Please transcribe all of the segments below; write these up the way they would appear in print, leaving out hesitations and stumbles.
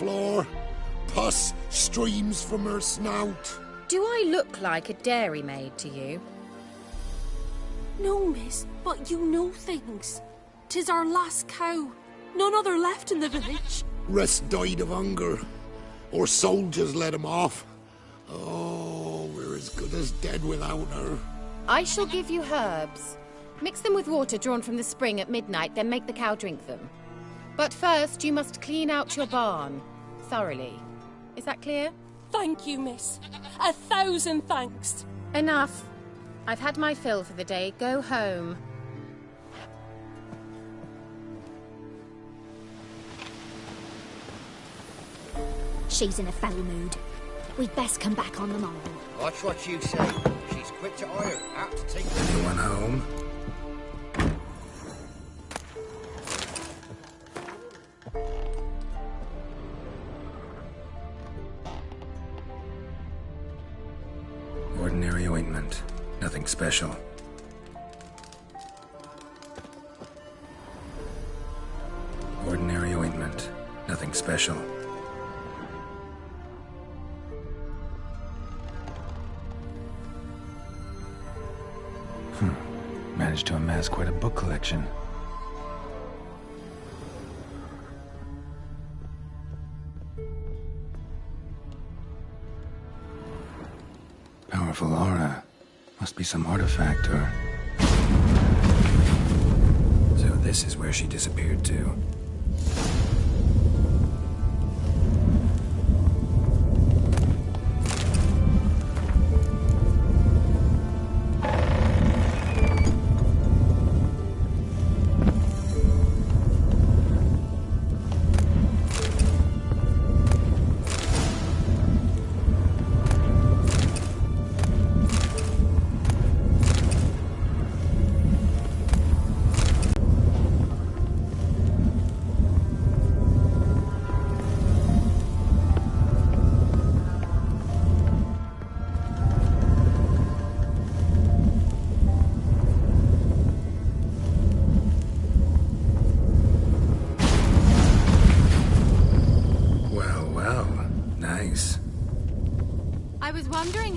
floor. Pus streams from her snout. Do I look like a dairymaid to you? No, miss, but you know things. 'Tis our last cow. None other left in the village. Rest died of hunger. Or soldiers let him off. Oh, we're as good as dead without her. I shall give you herbs. Mix them with water drawn from the spring at midnight, then make the cow drink them. But first, you must clean out your barn. Thoroughly. Is that clear? Thank you, miss. 1,000 thanks. Enough. I've had my fill for the day. Go home. She's in a foul mood. We'd best come back on the morrow. Watch what you say. She's quick to ire, apt to take... Anyone home? Ordinary ointment. Nothing special. Ordinary ointment. Nothing special. Managed to amass quite a book collection. Powerful aura. Must be some artifact or... So this is where she disappeared to.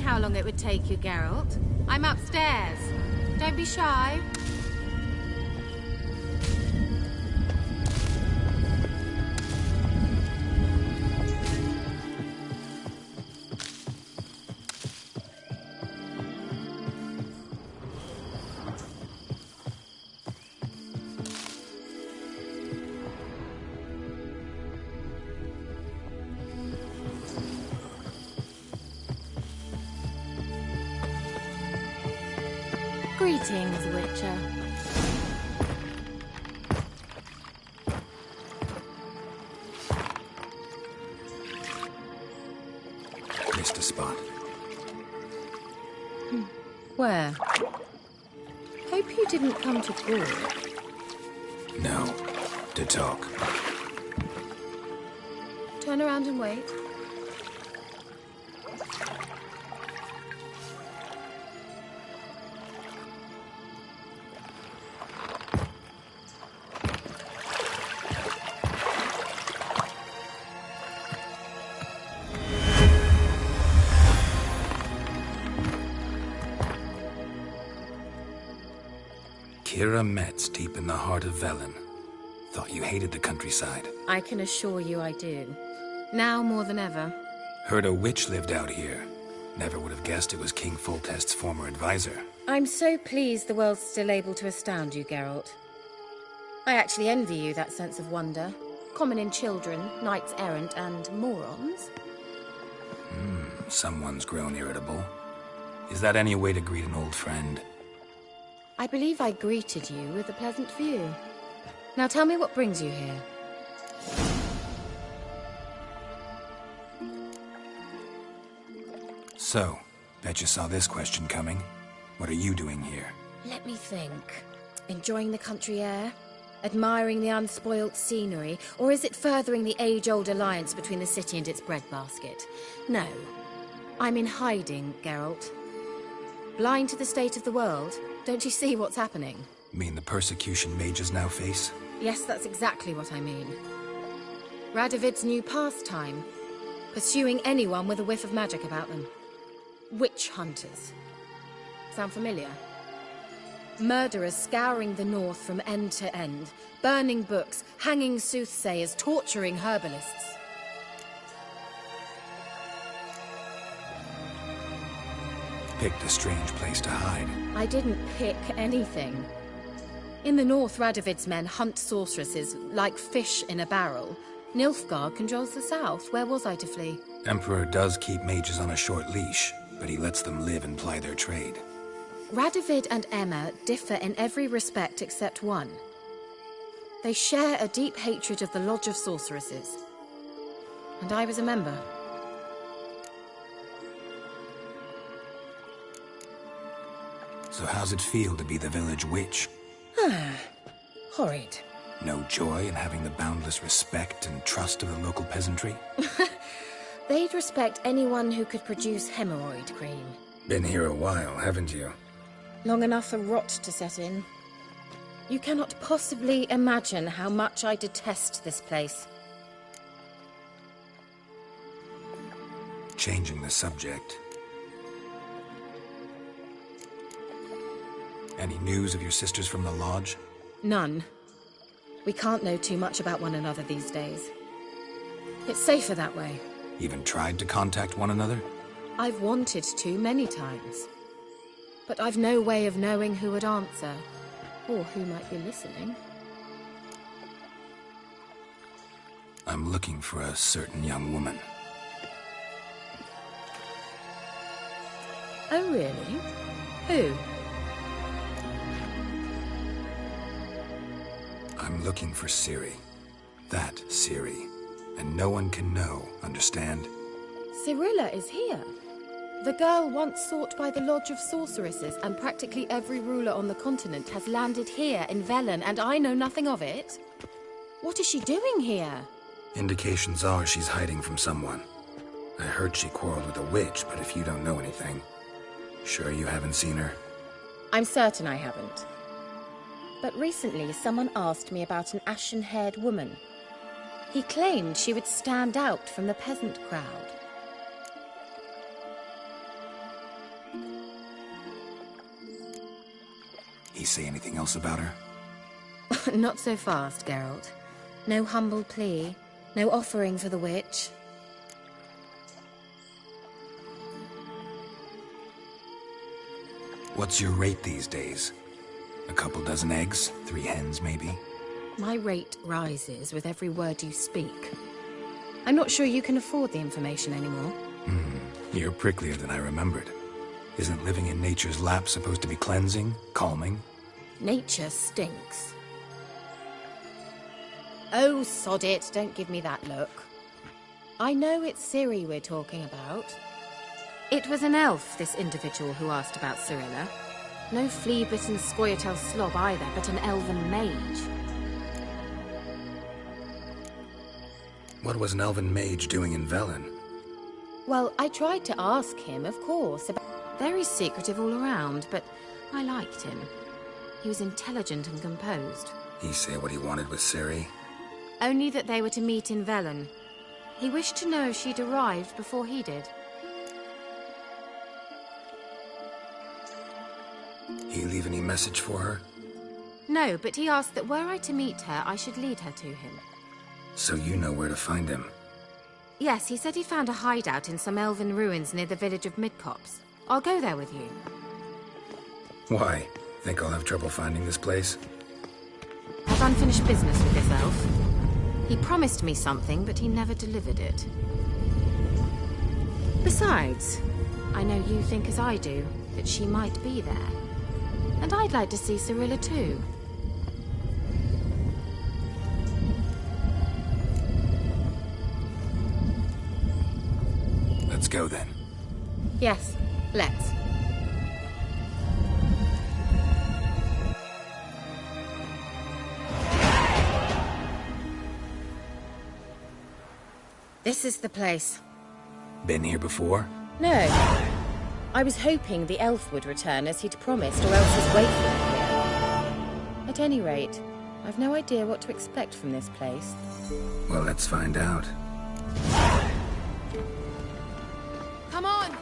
How long it would take you, Geralt. I'm upstairs. Don't be shy. Greetings, Witcher. Missed a spot. Where? Hope you didn't come to Gaul. No. To talk. Turn around and wait. Keira Metz, deep in the heart of Velen. Thought you hated the countryside. I can assure you I do. Now more than ever. Heard a witch lived out here. Never would have guessed it was King Foltest's former advisor. I'm so pleased the world's still able to astound you, Geralt. I actually envy you that sense of wonder. Common in children, knights-errant, and morons. Someone's grown irritable. Is that any way to greet an old friend? I believe I greeted you with a pleasant view. Now tell me what brings you here. So, bet you saw this question coming. What are you doing here? Let me think. Enjoying the country air? Admiring the unspoilt scenery? Or is it furthering the age-old alliance between the city and its breadbasket? No. I'm in hiding, Geralt. Blind to the state of the world? Don't you see what's happening? Mean the persecution mages now face? Yes, that's exactly what I mean. Radovid's new pastime. Pursuing anyone with a whiff of magic about them. Witch hunters. Sound familiar? Murderers scouring the north from end to end, burning books, hanging soothsayers, torturing herbalists. Picked a strange place to hide. I didn't pick anything. In the north, Radovid's men hunt sorceresses like fish in a barrel. Nilfgaard controls the south. Where was I to flee? Emperor does keep mages on a short leash, but he lets them live and ply their trade. Radovid and Emma differ in every respect except one. They share a deep hatred of the Lodge of Sorceresses. And I was a member. So how's it feel to be the village witch? Horrid. No joy in having the boundless respect and trust of the local peasantry? They'd respect anyone who could produce hemorrhoid cream. Been here a while, haven't you? Long enough for rot to set in. You cannot possibly imagine how much I detest this place. Changing the subject. Any news of your sisters from the lodge? None. We can't know too much about one another these days. It's safer that way. Even tried to contact one another? I've wanted to many times. But I've no way of knowing who would answer, or who might be listening. I'm looking for a certain young woman. Oh, really? Who? I'm looking for Ciri. That Ciri. And no one can know, understand? Cirilla is here. The girl once sought by the Lodge of Sorceresses, and practically every ruler on the continent has landed here in Velen, and I know nothing of it. What is she doing here? Indications are she's hiding from someone. I heard she quarreled with a witch, but if you don't know anything, sure you haven't seen her? I'm certain I haven't. But recently someone asked me about an ashen-haired woman. He claimed she would stand out from the peasant crowd. He say anything else about her? Not so fast, Geralt. No humble plea, no offering for the witch. What's your rate these days? A couple dozen eggs? 3 hens, maybe? My rate rises with every word you speak. I'm not sure you can afford the information anymore. You're pricklier than I remembered. Isn't living in nature's lap supposed to be cleansing, calming? Nature stinks. Oh, sod it, don't give me that look. I know it's Ciri we're talking about. It was an elf, this individual who asked about Cirilla. No flea-bitten Scoia'tael slob either, but an elven mage. What was an elven mage doing in Velen? Well, I tried to ask him, of course, about... Very secretive all around, but I liked him. He was intelligent and composed. He say what he wanted with Ciri? Only that they were to meet in Velen. He wished to know if she'd arrived before he did. He leave any message for her? No, but he asked that were I to meet her, I should lead her to him. So you know where to find him? Yes, he said he found a hideout in some elven ruins near the village of Midcopse. I'll go there with you. Why? Think I'll have trouble finding this place? I've unfinished business with this elf. He promised me something, but he never delivered it. Besides, I know you think as I do, that she might be there. And I'd like to see Cirilla too. Let's go then. Yes, let's. This is the place. Been here before? No. I was hoping the elf would return as he'd promised, or else his waif would appear. At any rate, I've no idea what to expect from this place. Well, let's find out. Come on!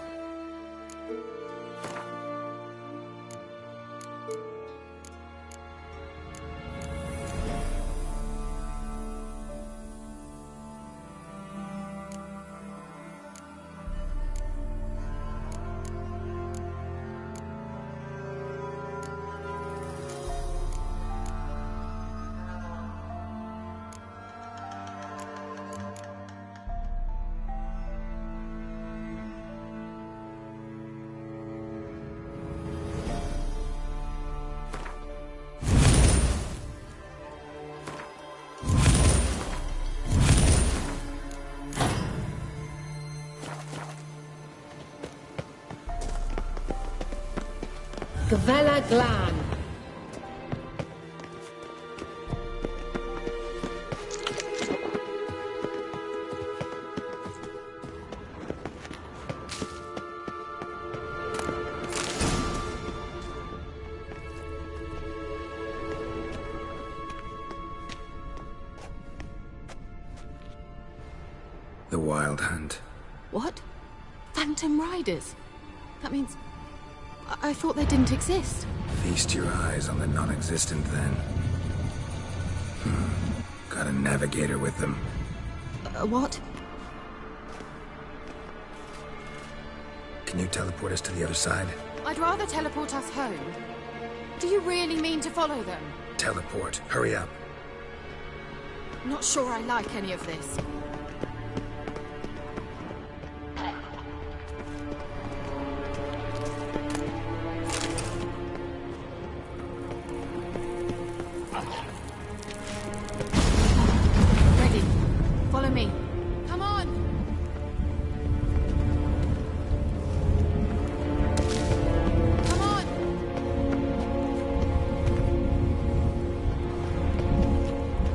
Gavella Glan. The Wild Hunt. What? Phantom Riders? That means... I thought they didn't exist. Feast your eyes on the non-existent then. Got a navigator with them. What? Can you teleport us to the other side? I'd rather teleport us home. Do you really mean to follow them? Teleport. Hurry up. Not sure I like any of this. Ready. Follow me. Come on! Come on!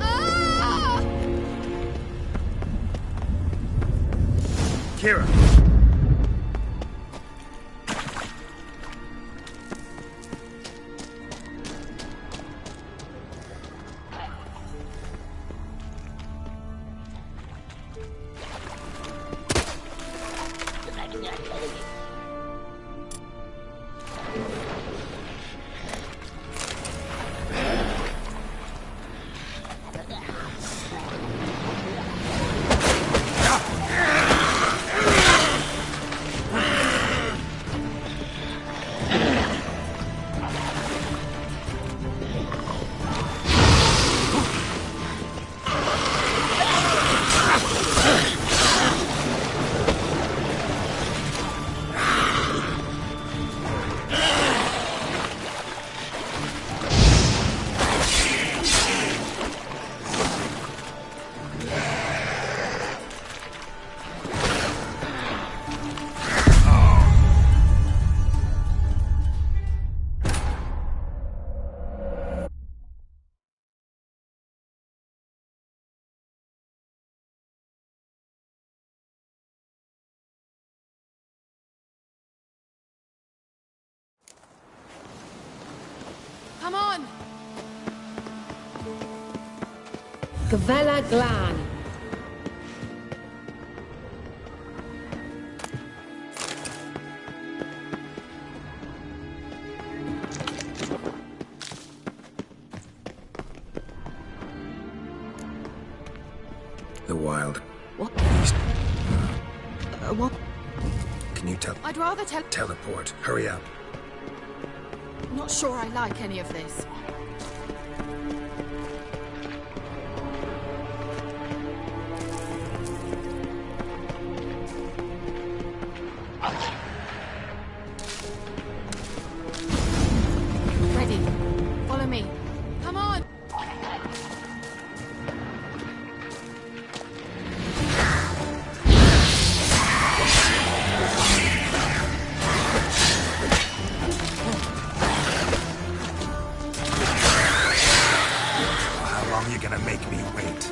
Ah! Kira! Come on! Gavella Glan. The Wild. What? Beast. What? Can you I'd rather teleport? Hurry up. Not sure I like any of this. Ready. Follow me. Come on! How long you gonna make me wait?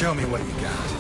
Show me what you got.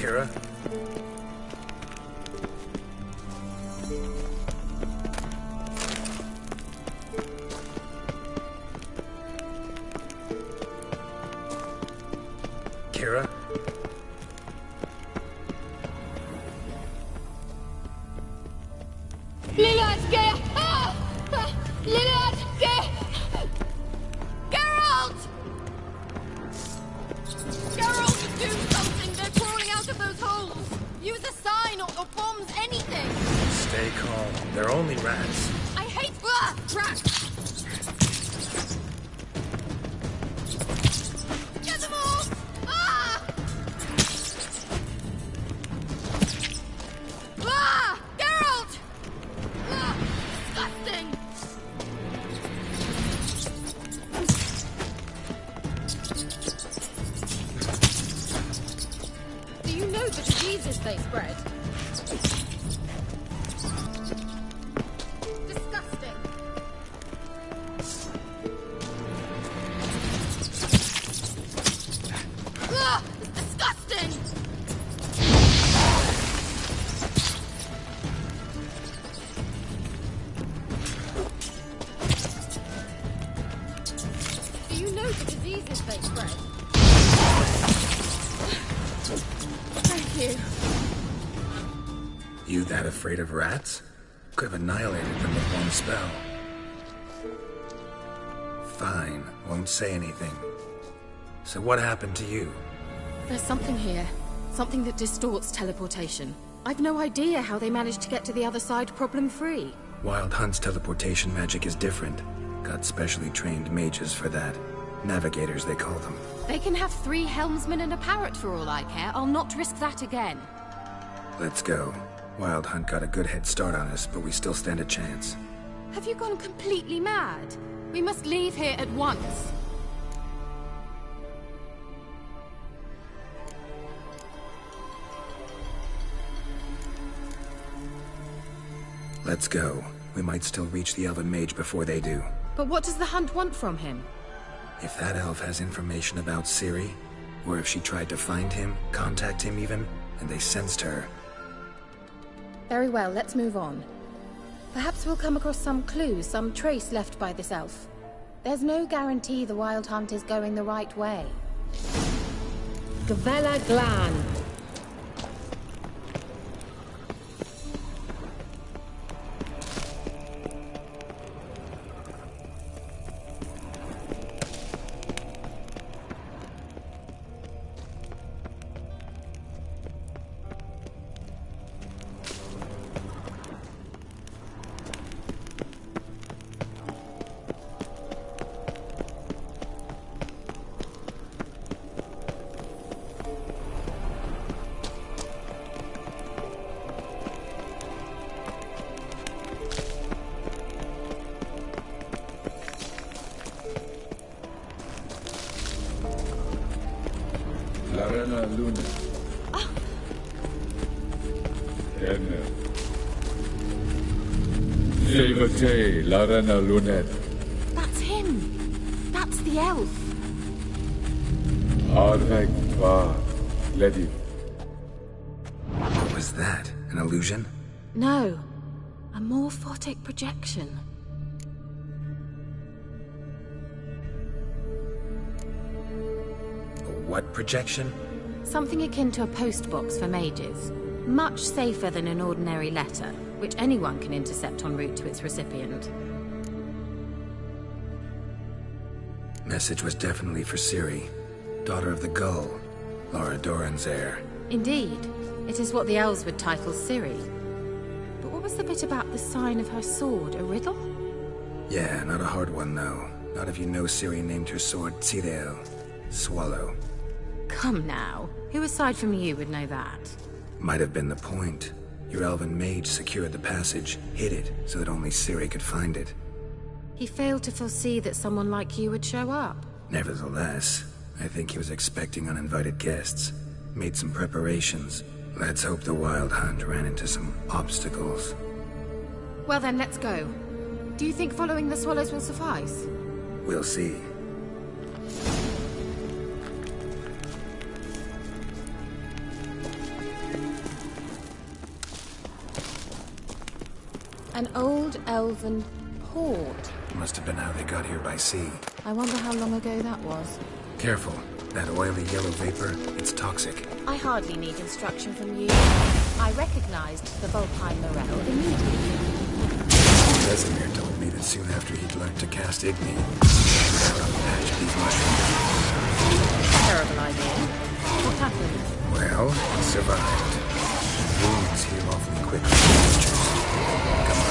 Kira? Kira? Stay calm. They're only rats. I hate rats! Get them all! Ah! Ah! Geralt! Ah! Disgusting! Do you know the diseases they spread? You that afraid of rats? Could have annihilated them with one spell. Fine, won't say anything. So what happened to you? There's something here. Something that distorts teleportation. I've no idea how they managed to get to the other side problem-free. Wild Hunt's teleportation magic is different. Got specially trained mages for that. Navigators, they call them. They can have 3 helmsmen and a parrot for all I care. I'll not risk that again. Let's go. Wild Hunt got a good head start on us, but we still stand a chance. Have you gone completely mad? We must leave here at once. Let's go. We might still reach the Elven Mage before they do. But what does the Hunt want from him? If that elf has information about Ciri, or if she tried to find him, contact him even, and they sensed her. Very well, let's move on. Perhaps we'll come across some clues, some trace left by this elf. There's no guarantee the Wild Hunt is going the right way. Gavella Glan. Larena Luna. Enne. Levate, Larena Lunet. That's him! That's the elf! Arvek va, Ledi. What was that? An illusion? No. A morphotic projection. What projection? Something akin to a postbox for mages. Much safer than an ordinary letter, which anyone can intercept en route to its recipient. Message was definitely for Ciri, daughter of the Gull, Laura Doran's heir. Indeed. It is what the elves would title Ciri. But what was the bit about the sign of her sword? A riddle? Yeah, not a hard one though. Not if you know Ciri named her sword Tyrell, Swallow. Come now. Who aside from you would know that? Might have been the point. Your elven mage secured the passage, hid it, so that only Ciri could find it. He failed to foresee that someone like you would show up. Nevertheless, I think he was expecting uninvited guests. Made some preparations. Let's hope the Wild Hunt ran into some obstacles. Well then, let's go. Do you think following the swallows will suffice? We'll see. An old elven port. Must have been how they got here by sea. I wonder how long ago that was. Careful. That oily yellow vapor, it's toxic. I hardly need instruction from you. I recognized the Vulpine Morel immediately. Vesemir told me that soon after he'd learned to cast Igni, he got on the patch of these mushrooms. Terrible idea. What happened? Well, he survived. Wounds heal awfully quickly in creatures. Come on.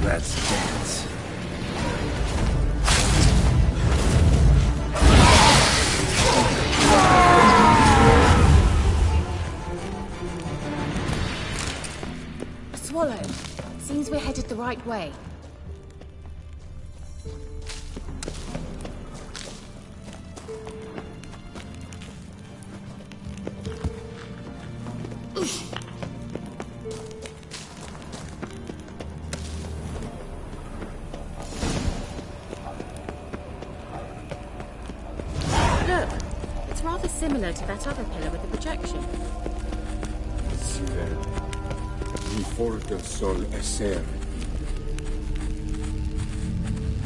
Let's dance. Swallow. Seems we're headed the right way. Look, it's rather similar to that other pillar with the projection. Cyril, mi forte sol esser.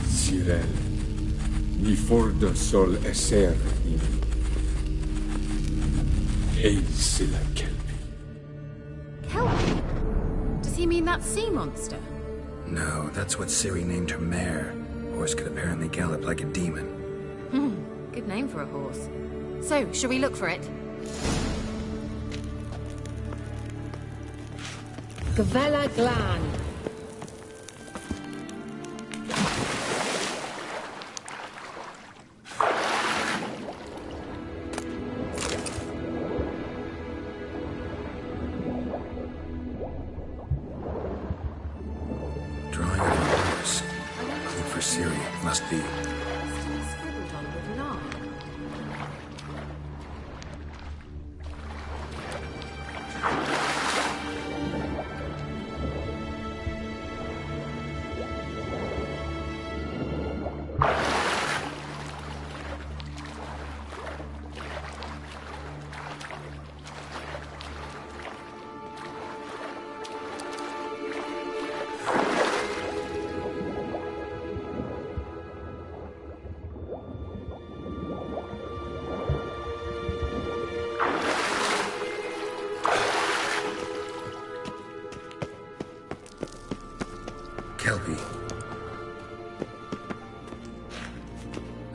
Cyril, mi forte sol esser. Eis la kelpi. Kelpie? Does he mean that sea monster? No, that's what Ciri named her mare. Horse could apparently gallop like a demon. Good name for a horse. So, shall we look for it? Gavella Glan. Ciri. Must be. Scribbled on with lime. Kelpie.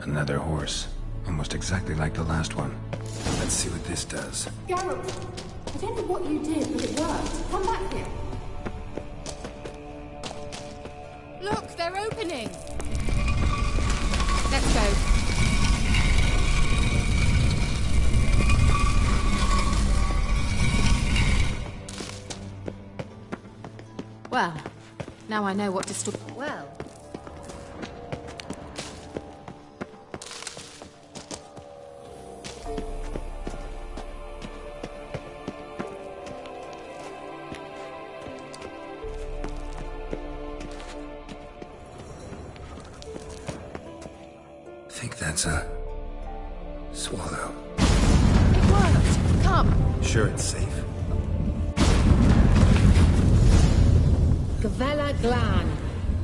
Another horse. Almost exactly like the last one. Let's see what this does. Geralt, I don't know what you did, but it worked. Come back here. Look, they're opening! Let's go. Well, now I know what to stop. Well. Think that's a swallow. It worked! Come! Sure it's safe. Gavella Glan.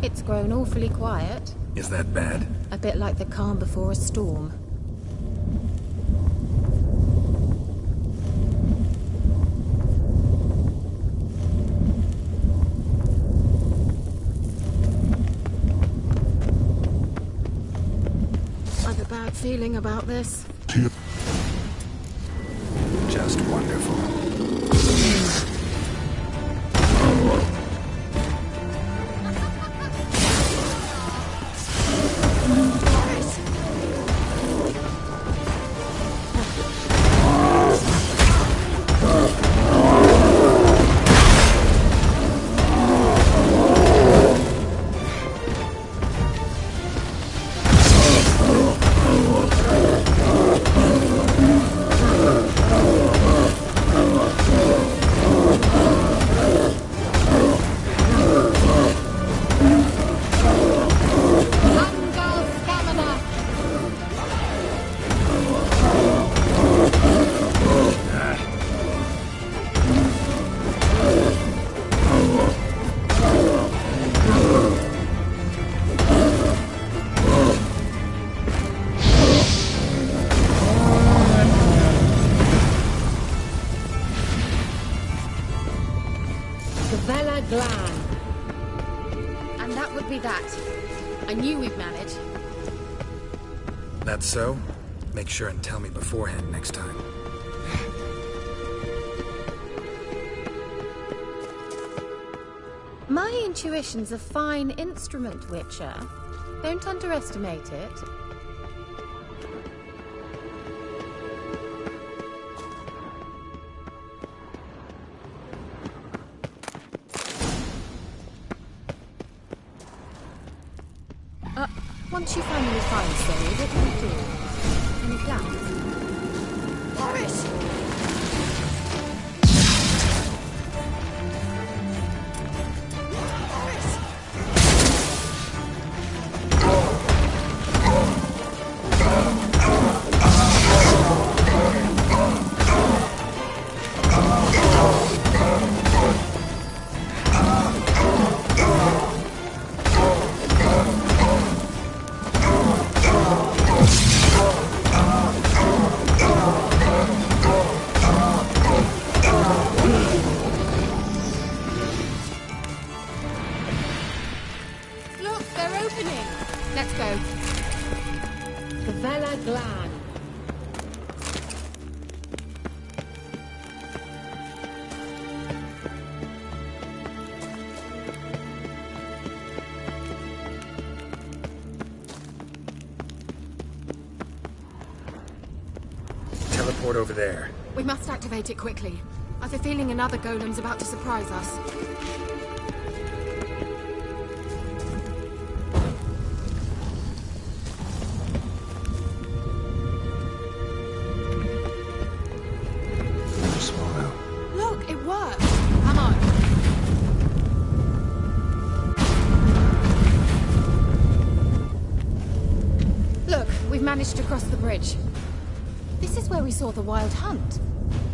It's grown awfully quiet. Is that bad? A bit like the calm before a storm. I've a bad feeling about this. Just wonderful. Gavella Glan. And that would be that. I knew we'd manage. That's so? Make sure and tell me beforehand next time. My intuition's a fine instrument, Witcher. Don't underestimate it. Once you finally find Ciri, what will you do? Any plans? Boris! Let's go. Gavella Glan. Teleport over there. We must activate it quickly. I've a feeling another golem's about to surprise us. managed to cross the bridge. This is where we saw the Wild Hunt.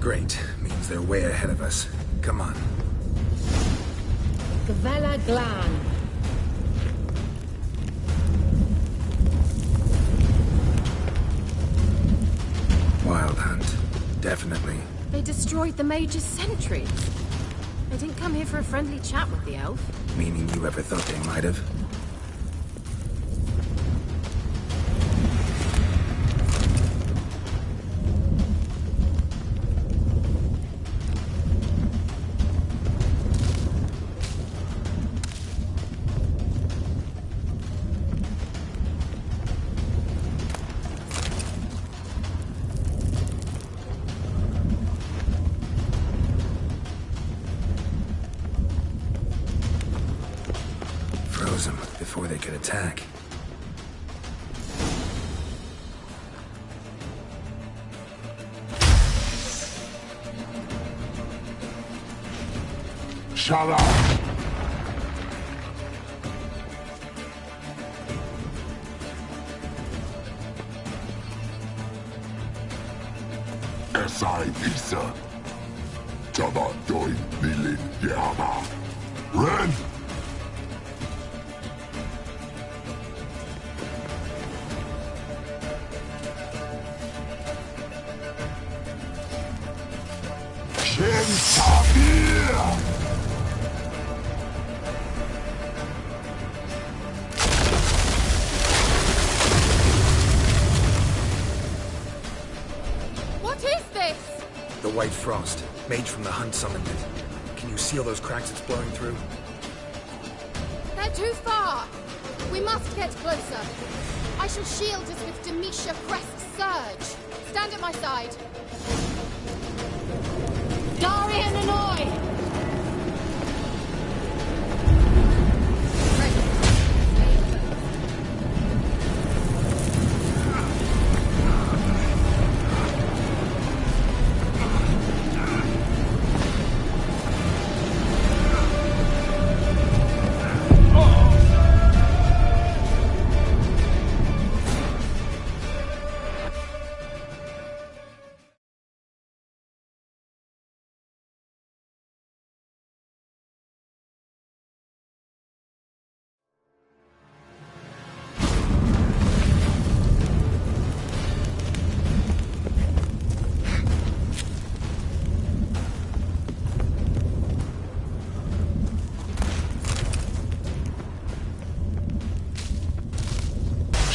Great. Means they're way ahead of us. Come on. Gavella Glan. Wild Hunt. Definitely. They destroyed the Mage's sentries. They didn't come here for a friendly chat with the elf. Meaning you ever thought they might have? Before they could attack. Shut up! Esai Isa. Java Doin Milin Yama. Ren! What is this? The White Frost. Mage from the Hunt summoned it. Can you see all those cracks it's blowing through? They're too far. We must get closer. I shall shield us with Demetia Crest Surge. Stand at my side. Darian Annoy!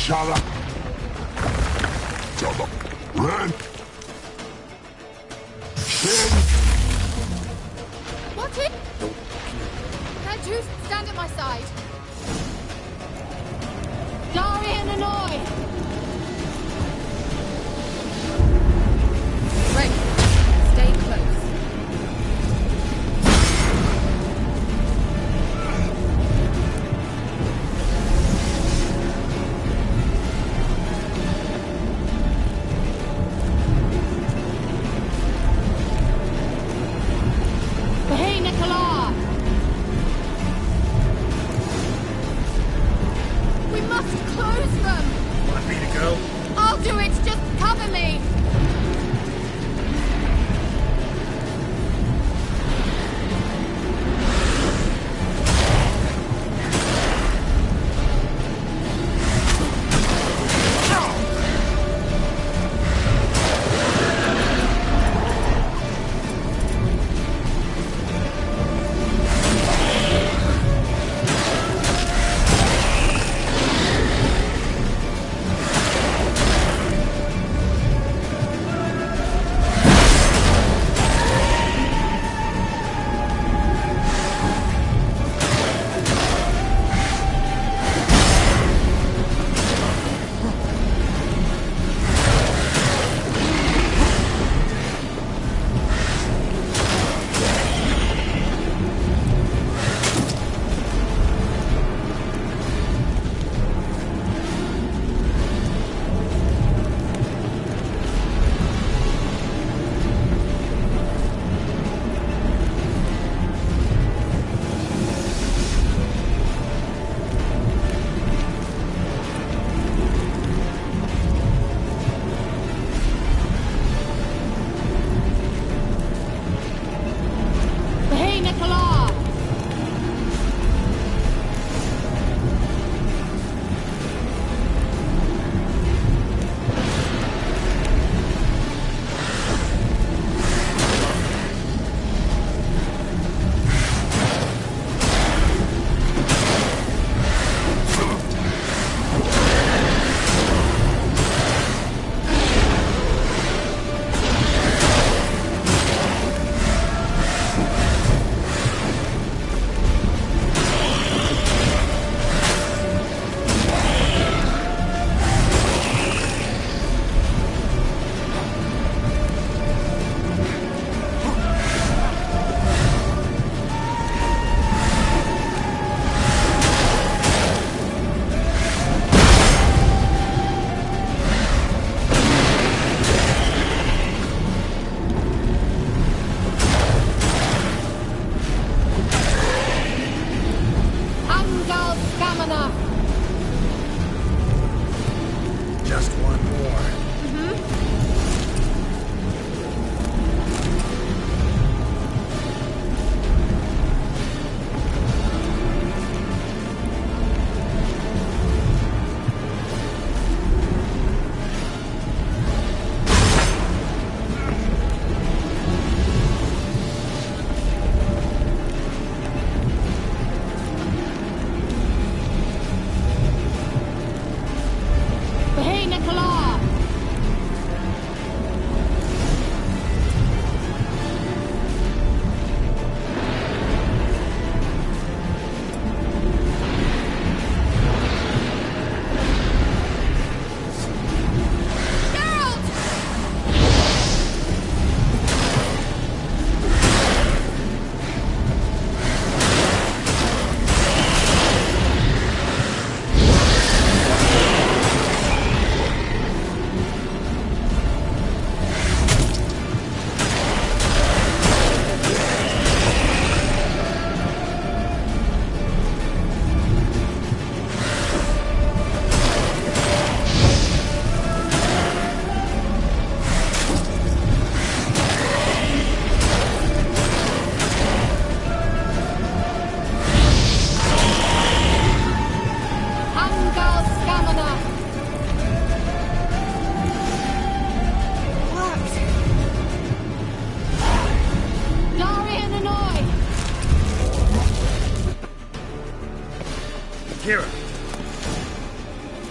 Shut up! Shut up! Ren! Shin! What is... They're too... Stand at my side. Darian Annoy! Ready. Stay close.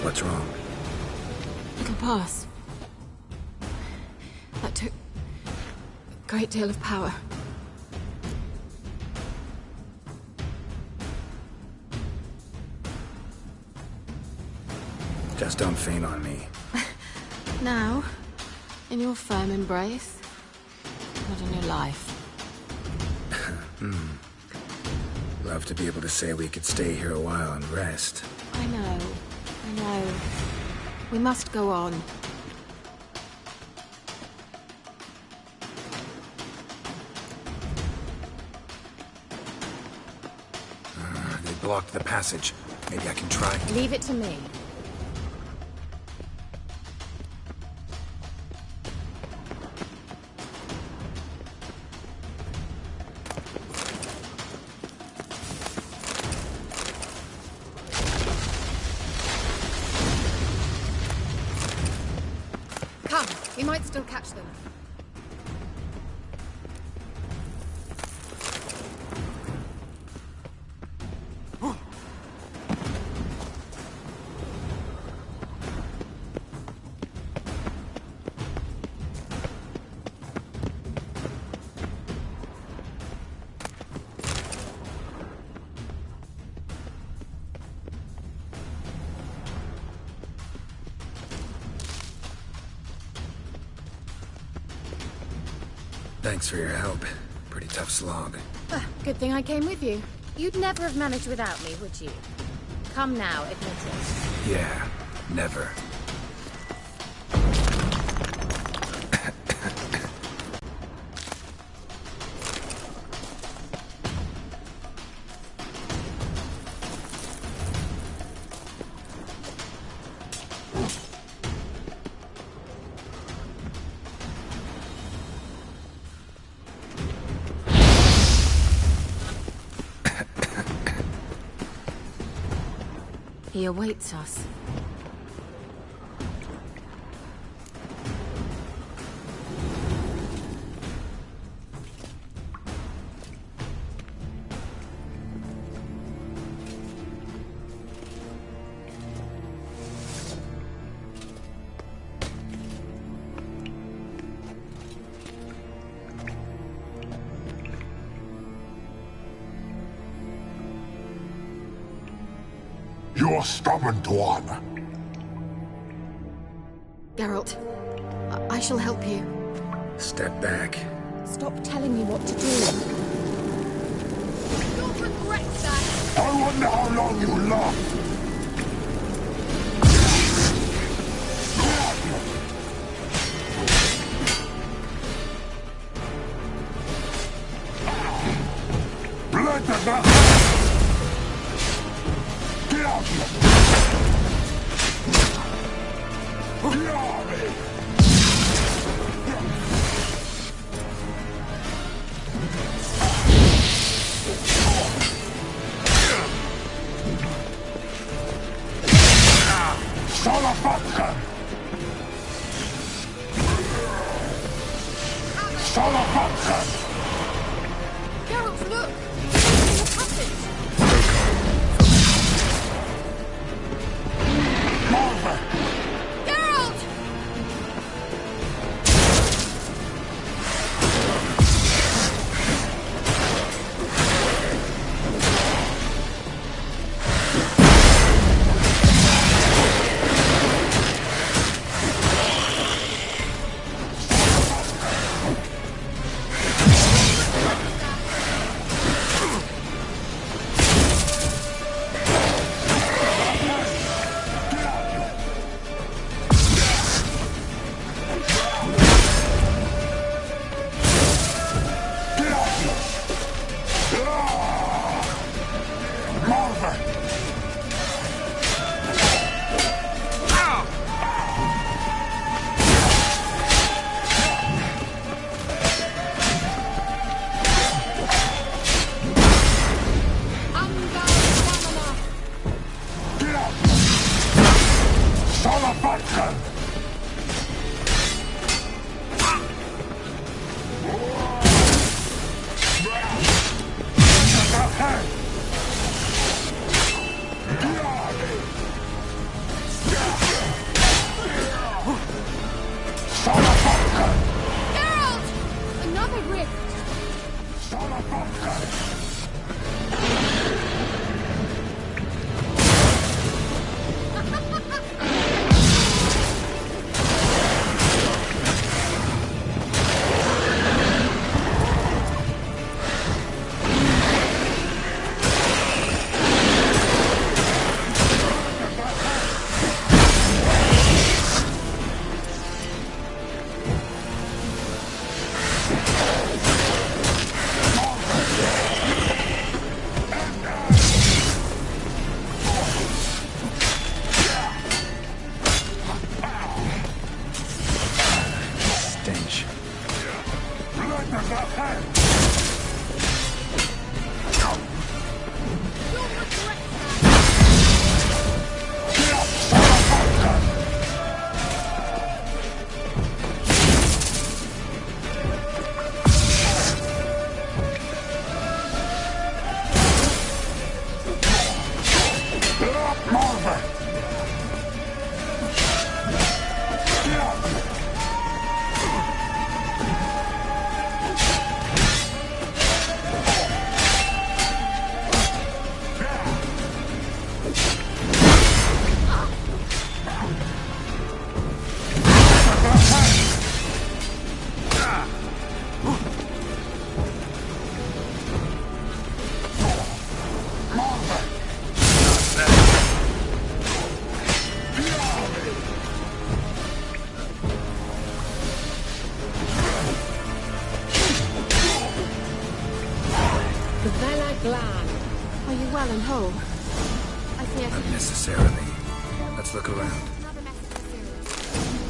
What's wrong? It'll pass. That took a great deal of power. Just don't faint on me. Now, in your firm embrace, not in your life. Love to be able to say we could stay here a while and rest. I know. We must go on. They blocked the passage. Maybe I can try. Leave it to me. Come, we might still catch them. Thanks for your help. Pretty tough slog. Good thing I came with you. You'd never have managed without me, would you? Come now, admit it. Yeah, never. He awaits us. You're stubborn, Tuan. Geralt, I shall help you. Step back. Stop telling me what to do. You'll regret that! I wonder how long you last. Blood of the... Get out here! Get out of here! Salafatkan! Salafatkan! Geralt, look! In the passage! Marva! Geralt! well and whole. I fear... Not necessarily. Let's look around. Another message for Ciri.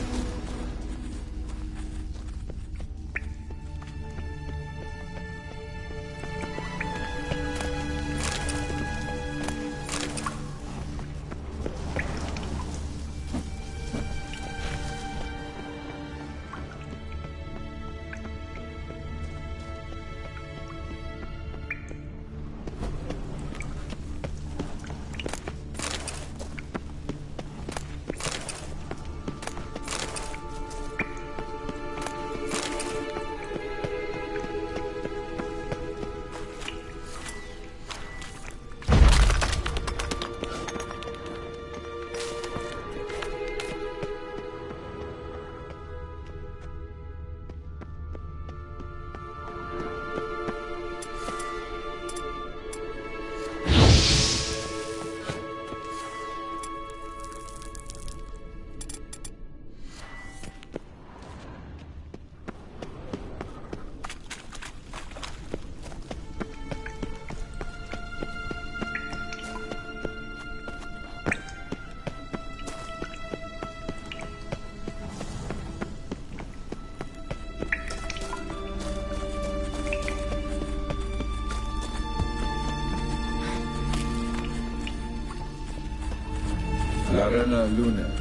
Larena Luna.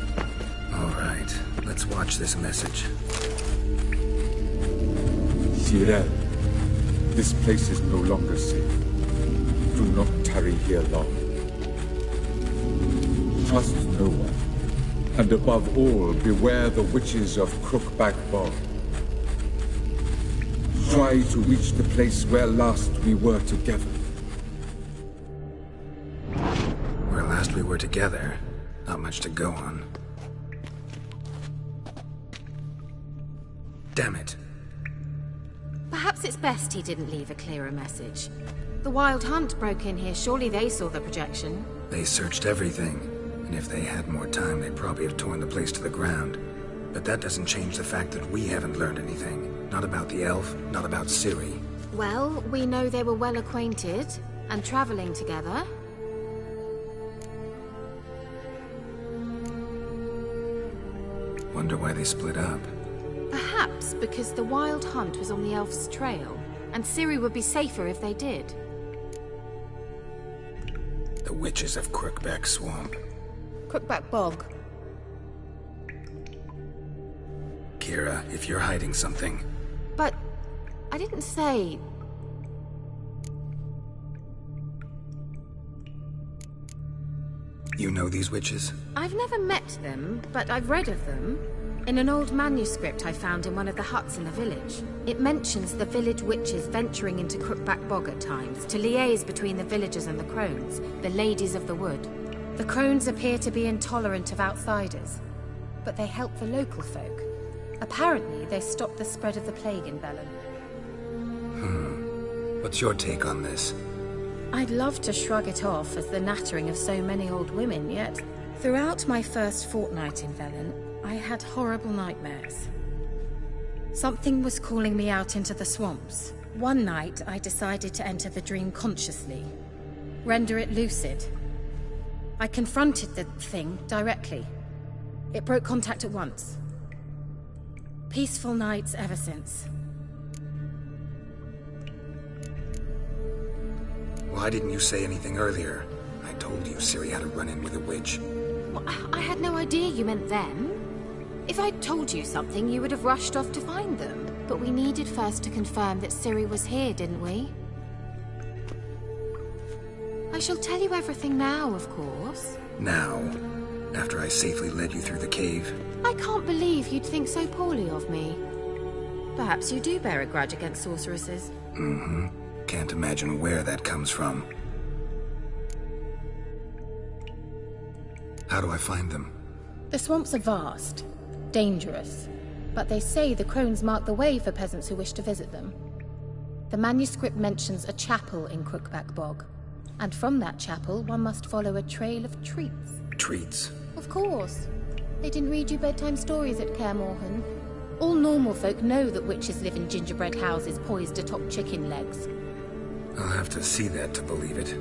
All right, let's watch this message. Ciri, this place is no longer safe. Do not tarry here long. Trust no one. And above all, beware the witches of Crookback Bog. Try to reach the place where last we were together. Where last we were together, not much to go on. Damn it. Perhaps it's best he didn't leave a clearer message. The Wild Hunt broke in here. Surely they saw the projection. They searched everything, and if they had more time, they'd probably have torn the place to the ground. But that doesn't change the fact that we haven't learned anything. Not about the elf, not about Ciri. Well, we know they were well acquainted and traveling together. Wonder why they split up. Perhaps because the Wild Hunt was on the elf's trail, and Ciri would be safer if they did. The witches of Crookback Swamp. Crookback Bog. Kira, if you're hiding something... But I didn't say... You know these witches? I've never met them, but I've read of them. In an old manuscript I found in one of the huts in the village. It mentions the village witches venturing into Crookback Bog at times to liaise between the villagers and the crones, the ladies of the wood. The crones appear to be intolerant of outsiders, but they help the local folk. Apparently, they stopped the spread of the plague in Velen. What's your take on this? I'd love to shrug it off as the nattering of so many old women, yet throughout my first fortnight in Velen, I had horrible nightmares. Something was calling me out into the swamps. One night, I decided to enter the dream consciously, render it lucid. I confronted the thing directly. It broke contact at once. Peaceful nights ever since. Why didn't you say anything earlier? I told you Ciri had a run-in with a witch. Well, I had no idea you meant them. If I'd told you something, you would have rushed off to find them. But we needed first to confirm that Ciri was here, didn't we? I shall tell you everything now, of course. Now? After I safely led you through the cave? I can't believe you'd think so poorly of me. Perhaps you do bear a grudge against sorceresses. Mm-hmm. Can't imagine where that comes from. How do I find them? The swamps are vast, dangerous, but they say the crones mark the way for peasants who wish to visit them. The manuscript mentions a chapel in Crookback Bog, and from that chapel one must follow a trail of treats. Treats? Of course. They didn't read you bedtime stories at Kaer Morhen. All normal folk know that witches live in gingerbread houses poised atop chicken legs. I'll have to see that to believe it.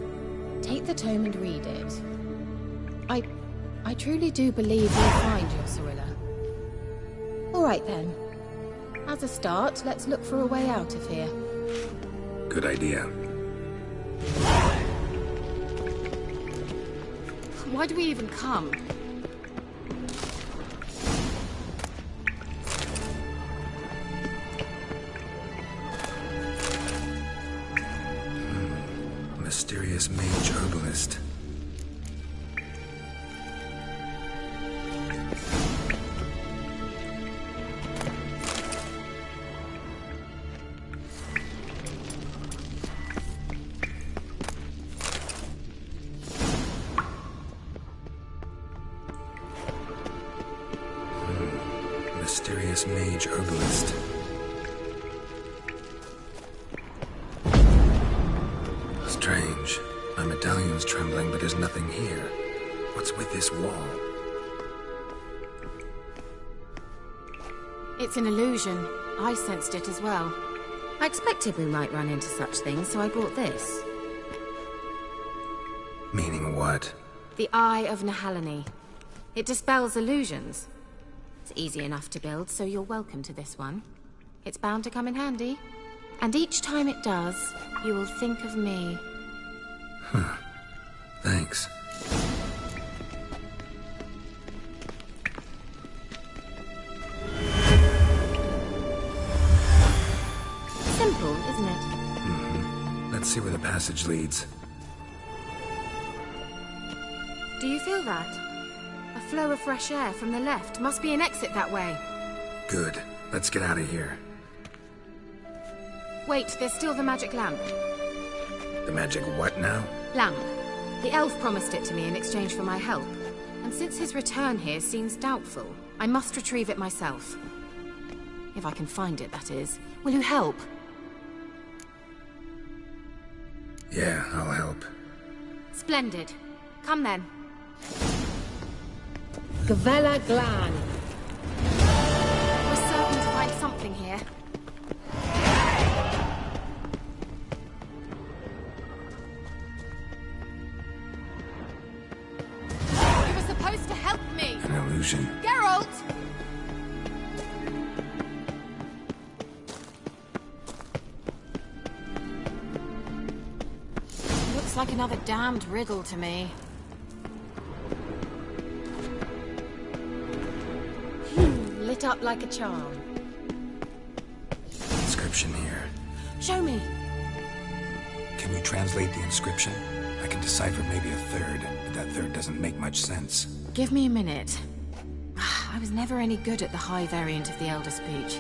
Take the tome and read it. I truly do believe you'll find your Cirilla. All right then. As a start, let's look for a way out of here. Good idea. Why do we even come? Mysterious mage herbalist. Mysterious mage herbalist. Strange. My medallion's trembling, but there's nothing here. What's with this wall? It's an illusion. I sensed it as well. I expected we might run into such things, so I brought this. Meaning what? The Eye of Nehaleni. It dispels illusions. It's easy enough to build, so you're welcome to this one. It's bound to come in handy. And each time it does, you will think of me. Huh. Thanks. Simple, isn't it? Mm-hmm. Let's see where the passage leads. Do you feel that? A flow of fresh air from the left. Must be an exit that way. Good. Let's get out of here. Wait, there's still the magic lamp. The magic what now? Lamp. The elf promised it to me in exchange for my help. And since his return here seems doubtful, I must retrieve it myself. If I can find it, that is. Will you help? Yeah, I'll help. Splendid. Come then. Gavella Glan. We're certain to find something here. You were supposed to help me! An illusion. Geralt! Looks like another damned riddle to me. Lit up like a charm. Inscription here. Show me. Can you translate the inscription? I can decipher maybe a third, but that third doesn't make much sense. Give me a minute. I was never any good at the high variant of the Elder Speech.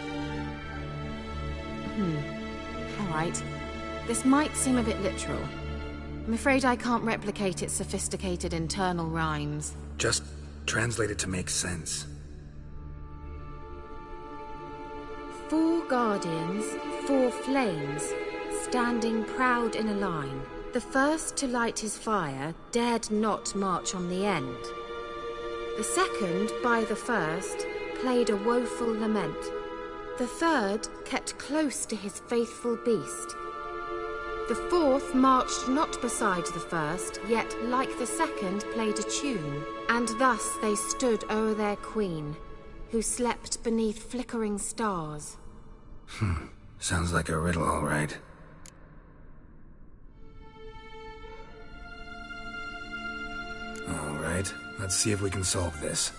Alright. This might seem a bit literal. I'm afraid I can't replicate its sophisticated internal rhymes. Just translate it to make sense. 4 guardians, 4 flames, standing proud in a line. The first to light his fire dared not march on the end. The second, by the first, played a woeful lament. The third kept close to his faithful beast. The fourth marched not beside the first, yet like the second played a tune. And thus they stood o'er their queen, who slept beneath flickering stars. Sounds like a riddle, all right. All right, let's see if we can solve this.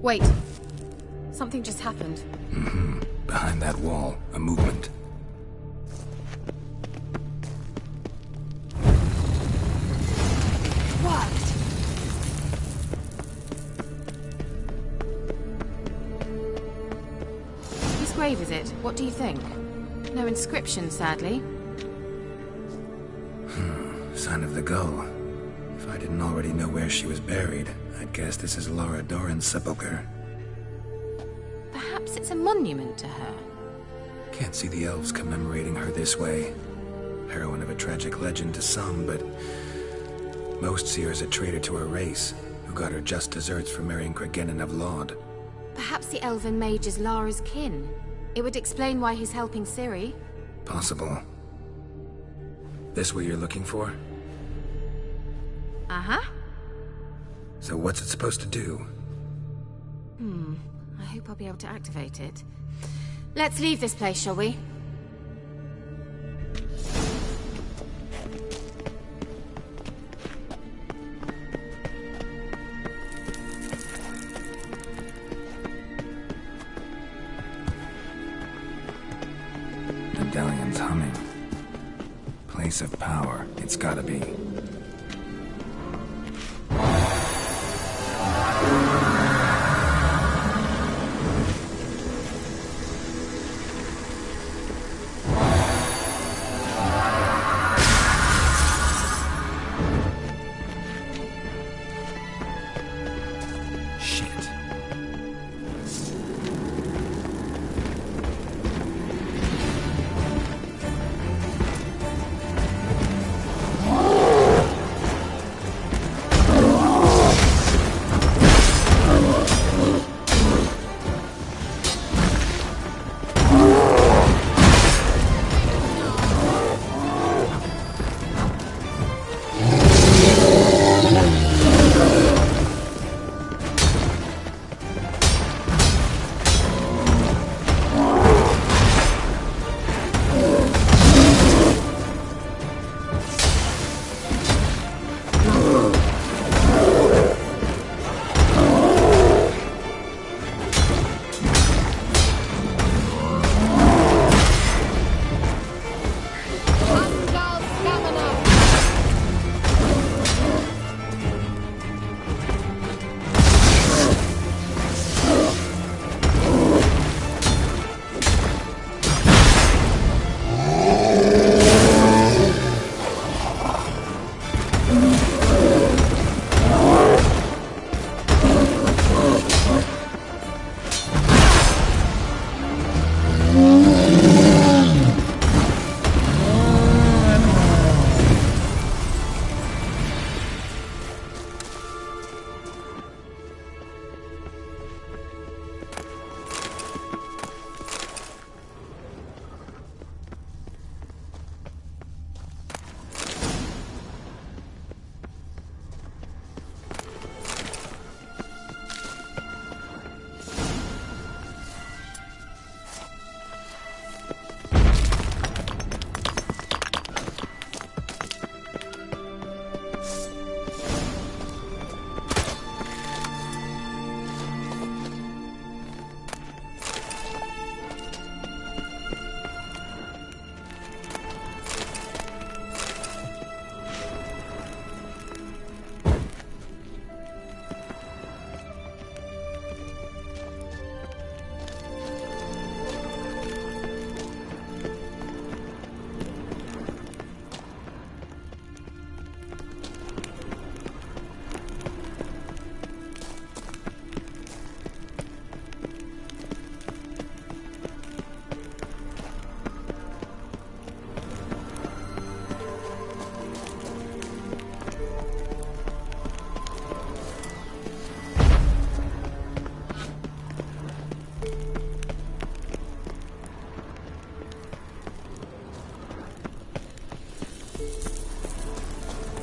Wait. Something just happened. Behind that wall, a movement. What do you think? No inscription, sadly. Sign of the Gull. If I didn't already know where she was buried, I'd guess this is Lara Dorren's sepulcher. Perhaps it's a monument to her. Can't see the elves commemorating her this way. Heroine of a tragic legend to some, but most see her as a traitor to her race, who got her just deserts for marrying Cregennan of Laud. Perhaps the elven mage is Lara's kin. It would explain why he's helping Ciri. Possible. This what you're looking for? Uh-huh. So what's it supposed to do? I hope I'll be able to activate it. Let's leave this place, shall we? Medallion's humming. Place of power, it's gotta be.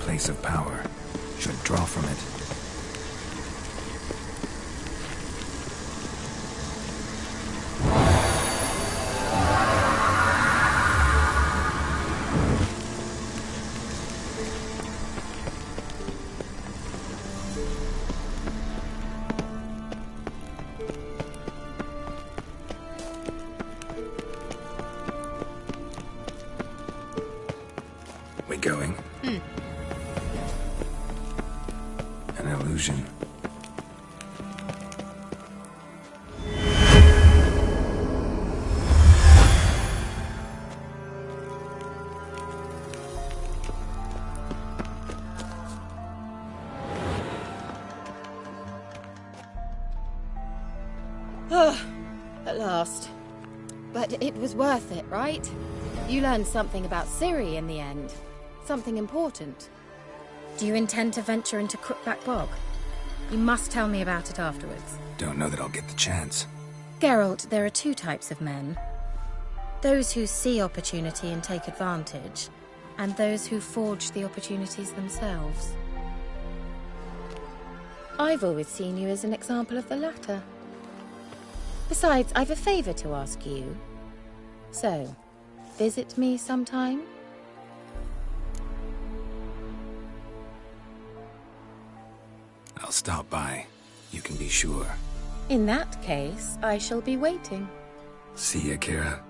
Place of power. Should draw from it. We going? An illusion. last. But it was worth it, right? You learned something about Ciri in the end. Something important. Do you intend to venture into Crookback Bog? You must tell me about it afterwards. Don't know that I'll get the chance. Geralt, there are two types of men. Those who see opportunity and take advantage, and those who forge the opportunities themselves. I've always seen you as an example of the latter. Besides, I've a favor to ask you. So, visit me sometime? I'll stop by. You can be sure. In that case, I shall be waiting. See ya, Kira.